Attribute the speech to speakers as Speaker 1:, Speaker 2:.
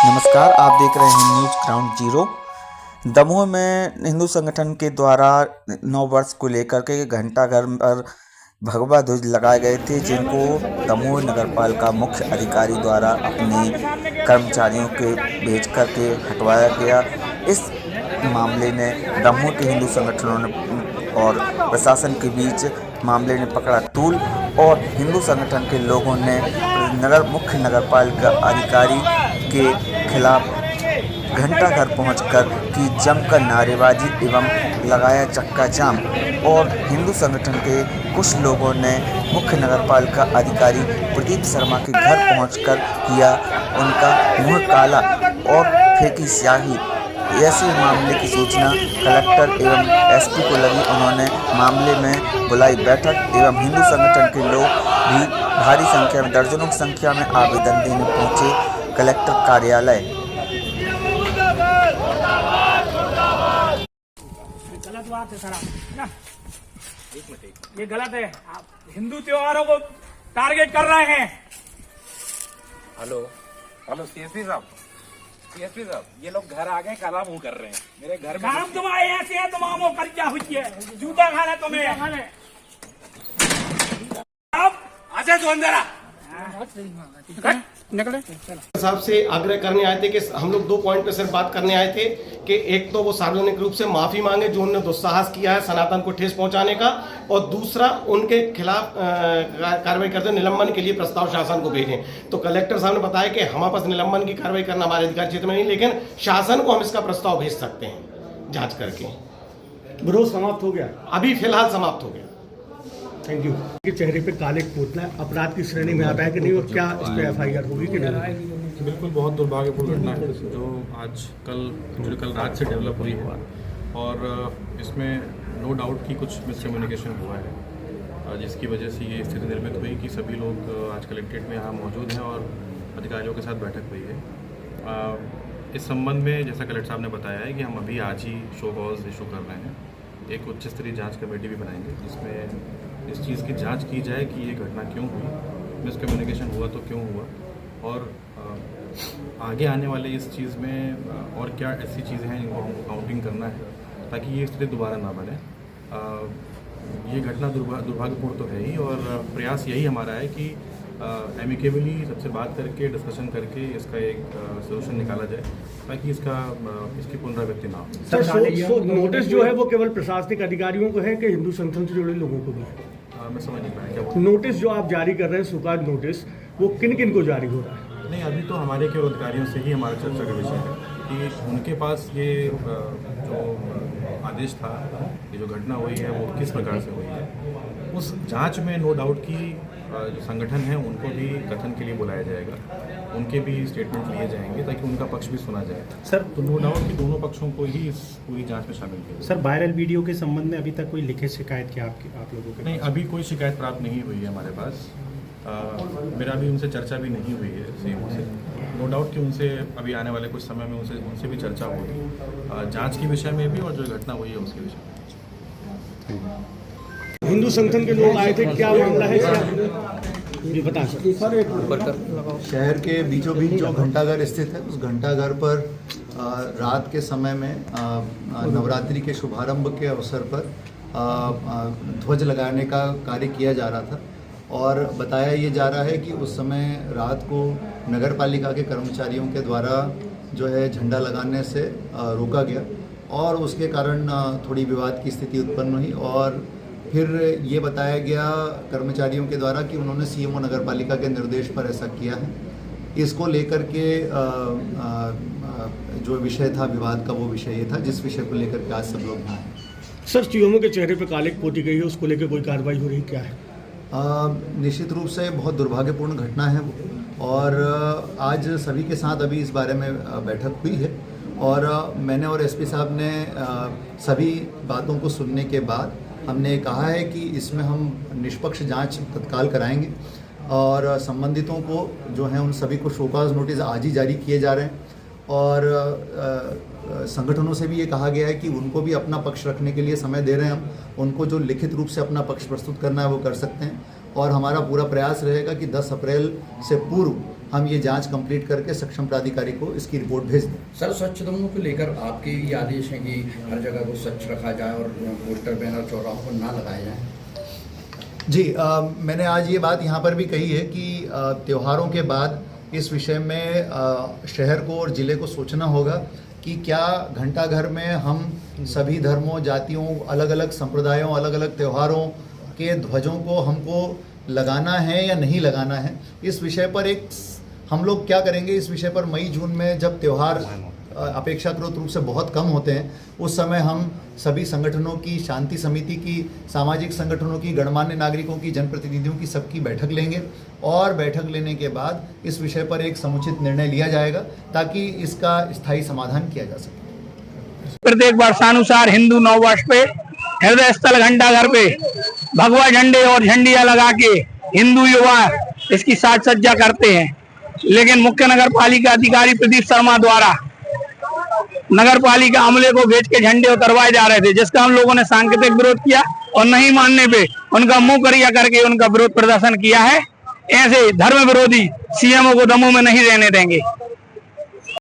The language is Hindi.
Speaker 1: नमस्कार, आप देख रहे हैं न्यूज ग्राउंड जीरो। दमोह में हिंदू संगठन के द्वारा नव वर्ष को लेकर के घंटाघर पर भगवा ध्वज लगाए गए थे, जिनको दमोह नगरपालिका मुख्य अधिकारी द्वारा अपने कर्मचारियों के भेज करके हटवाया गया। इस मामले ने दमोह के हिंदू संगठनों ने और प्रशासन के बीच मामले ने पकड़ा तूल और हिंदू संगठन के लोगों ने मुख्य नगरपालिका अधिकारी के खिलाफ घंटाघर पहुंचकर की जमकर नारेबाजी एवं लगाया चक्का जाम। और हिंदू संगठन के कुछ लोगों ने मुख्य नगरपालिका अधिकारी प्रदीप शर्मा के घर पहुंचकर किया उनका मुंह काला और फेंकी स्याही। ऐसे मामले की सूचना कलेक्टर एवं एसपी को लगी। उन्होंने मामले में बुलाई बैठक एवं हिंदू संगठन के लोग भी भारी संख्या में, दर्जनों की संख्या में आवेदन देने पहुंचे कलेक्टर कार्यालय।
Speaker 2: गलत बात है सारा ना, ये गलत है। आप हिंदू त्योहारों को टारगेट कर रहे हैं।
Speaker 3: हेलो सीएसपी साहब, ये लोग घर आ गए, काला मुंह कर रहे हैं मेरे घर में।
Speaker 2: काम तुम्हारे ऐसे है, तुम आमो कर क्या हुई है, जूता खाना तुम्हें अब आजा जो अंदर निकले।
Speaker 4: साहब से आग्रह करने आए थे कि हम लोग 2 पॉइंट पे सिर्फ बात करने आए थे कि एक तो वो सार्वजनिक रूप से माफी मांगे जो उन्होंने दुस्साहस किया है सनातन को ठेस पहुंचाने का, और दूसरा उनके खिलाफ कार्रवाई करते निलंबन के लिए प्रस्ताव शासन को भेजें। तो कलेक्टर साहब ने बताया कि हमारे पास निलंबन की कार्रवाई करना हमारे अधिकार क्षेत्र में नहीं, लेकिन शासन को हम इसका प्रस्ताव भेज सकते हैं जांच करके।
Speaker 5: विरोध समाप्त हो गया,
Speaker 4: अभी फिलहाल समाप्त हो गया।
Speaker 5: Thank you. के चेहरे पे काले पोतला अपराध की श्रेणी में आता है कि नहीं, और क्या इस पे एफआईआर होगी कि नहीं?
Speaker 6: बिल्कुल बहुत दुर्भाग्यपूर्ण घटना है जो आज कल रात से डेवलप हुई है, और इसमें नो डाउट कि कुछ मिसकम्युनिकेशन हुआ है, जिसकी वजह से ये स्थिति निर्मित हुई कि सभी लोग आज कलेक्ट्रेट में यहाँ मौजूद हैं और अधिकारियों के साथ बैठक हुई है। इस संबंध में जैसा कलेक्टर साहब ने बताया है कि हम अभी आज ही शो कॉज इशू कर रहे हैं। एक उच्च स्तरीय जाँच कमेटी भी बनाएंगे जिसमें इस चीज़ की जांच की जाए कि ये घटना क्यों हुई, मिसकम्युनिकेशन हुआ तो क्यों हुआ, और आगे आने वाले इस चीज़ में और क्या ऐसी चीज़ें हैं जिनको हमको काउंटिंग करना है ताकि ये स्थिति दोबारा ना बने। ये घटना दुर्भाग्यपूर्ण तो है ही, और प्रयास यही हमारा है कि एमिकेबली सबसे बात करके डिस्कशन करके इसका एक सोल्यूशन निकाला जाए ताकि इसकी पुनरावृत्ति ना हो।
Speaker 5: सर, नोटिस जो है वो केवल प्रशासनिक अधिकारियों को है कि हिंदू संगठन से जुड़े लोगों को भी है?
Speaker 6: मैं समझ नहीं पाया क्या
Speaker 5: नोटिस जो आप जारी कर रहे हैं, सुकाज नोटिस, वो किन किन को जारी हो रहा है?
Speaker 6: नहीं, अभी तो हमारे केवल अधिकारियों से ही हमारा चर्चा का विषय है कि उनके पास ये जो आदेश था, ये जो घटना हुई है वो किस प्रकार से हुई है। उस जांच में नो डाउट कि जो संगठन है उनको भी कथन के लिए बुलाया जाएगा, उनके भी स्टेटमेंट लिए जाएंगे ताकि उनका पक्ष भी सुना जाए।
Speaker 5: सर,
Speaker 6: तो नो डाउट कि दोनों पक्षों को ही इस पूरी जांच में शामिल किया।
Speaker 5: सर, वायरल वीडियो के संबंध में अभी तक कोई लिखित शिकायत क्या आप लोगों के?
Speaker 6: नहीं, अभी कोई शिकायत प्राप्त नहीं हुई है हमारे पास। मेरा भी उनसे चर्चा भी नहीं हुई है सीएम से। नो डाउट कि उनसे अभी आने वाले कुछ समय में उनसे भी चर्चा होगी जांच के विषय में भी, और जो घटना हुई है उसके विषय में।
Speaker 5: हिंदू संगठन के लोग आए थे, क्या मामला है ये बता सर।
Speaker 7: शहर के बीचों बीच जो घंटाघर स्थित है, उस घंटाघर पर रात के समय में नवरात्रि के शुभारंभ के अवसर पर ध्वज लगाने का कार्य किया जा रहा था, और बताया ये जा रहा है कि उस समय रात को नगर पालिका के कर्मचारियों के द्वारा जो है झंडा लगाने से रोका गया, और उसके कारण थोड़ी विवाद की स्थिति उत्पन्न हुई। और फिर ये बताया गया कर्मचारियों के द्वारा कि उन्होंने सीएमओ नगर पालिका के निर्देश पर ऐसा किया है। इसको लेकर के जो विषय था विवाद का, वो विषय ये था जिस विषय को लेकर के आज सब लोग यहाँ हैं।
Speaker 5: सर, सीएमओ के चेहरे पे काले पोती गई है, उसको लेकर कोई कार्रवाई हो रही क्या है?
Speaker 7: निश्चित रूप से बहुत दुर्भाग्यपूर्ण घटना है वो, और आज सभी के साथ अभी इस बारे में बैठक हुई है, और मैंने और एसपी साहब ने सभी बातों को सुनने के बाद हमने कहा है कि इसमें हम निष्पक्ष जांच तत्काल कराएंगे, और संबंधितों को जो है उन सभी को शोकॉज नोटिस आज ही जारी किए जा रहे हैं, और संगठनों से भी ये कहा गया है कि उनको भी अपना पक्ष रखने के लिए समय दे रहे हैं हम। उनको जो लिखित रूप से अपना पक्ष प्रस्तुत करना है वो कर सकते हैं, और हमारा पूरा प्रयास रहेगा कि 10 अप्रैल से पूर्व हम ये जांच कंप्लीट करके सक्षम प्राधिकारी को इसकी रिपोर्ट भेज दें।
Speaker 8: सर, स्वच्छ दमोह को लेकर आपके ये आदेश हैं कि हर जगह को स्वच्छ रखा जाए और पोस्टर बैनर चौराहों पर ना लगाए जाएं।
Speaker 7: जी, मैंने आज ये बात यहाँ पर भी कही है कि त्योहारों के बाद इस विषय में शहर को और ज़िले को सोचना होगा कि क्या घंटाघर में हम सभी धर्मों, जातियों, अलग अलग संप्रदायों, अलग अलग त्योहारों के ध्वजों को हमको लगाना है या नहीं लगाना है। इस विषय पर हम लोग क्या करेंगे, इस विषय पर मई जून में जब त्यौहार अपेक्षाकृत रूप से बहुत कम होते हैं, उस समय हम सभी संगठनों की, शांति समिति की, सामाजिक संगठनों की, गणमान्य नागरिकों की, जनप्रतिनिधियों की, सबकी बैठक लेंगे और बैठक लेने के बाद इस विषय पर एक समुचित निर्णय लिया जाएगा ताकि इसका स्थायी समाधान किया जा सके।
Speaker 2: प्रत्येक वर्षानुसार हिंदू नववर्ष पे हृदय स्थल घंटाघर पे भगवा झंडे और झंडियां लगा के हिंदू युवा इसकी साज सज्जा करते हैं, लेकिन मुख्य नगर पालिका अधिकारी प्रदीप शर्मा द्वारा नगर पालिका अमले को भेज के झंडे उतरवाए जा रहे थे, जिसका हम लोगों ने सांकेतिक विरोध किया और नहीं मानने पे उनका मुंह करिया करके उनका विरोध प्रदर्शन किया है। ऐसे धर्म विरोधी सीएमओ को दमोह में नहीं रहने देंगे।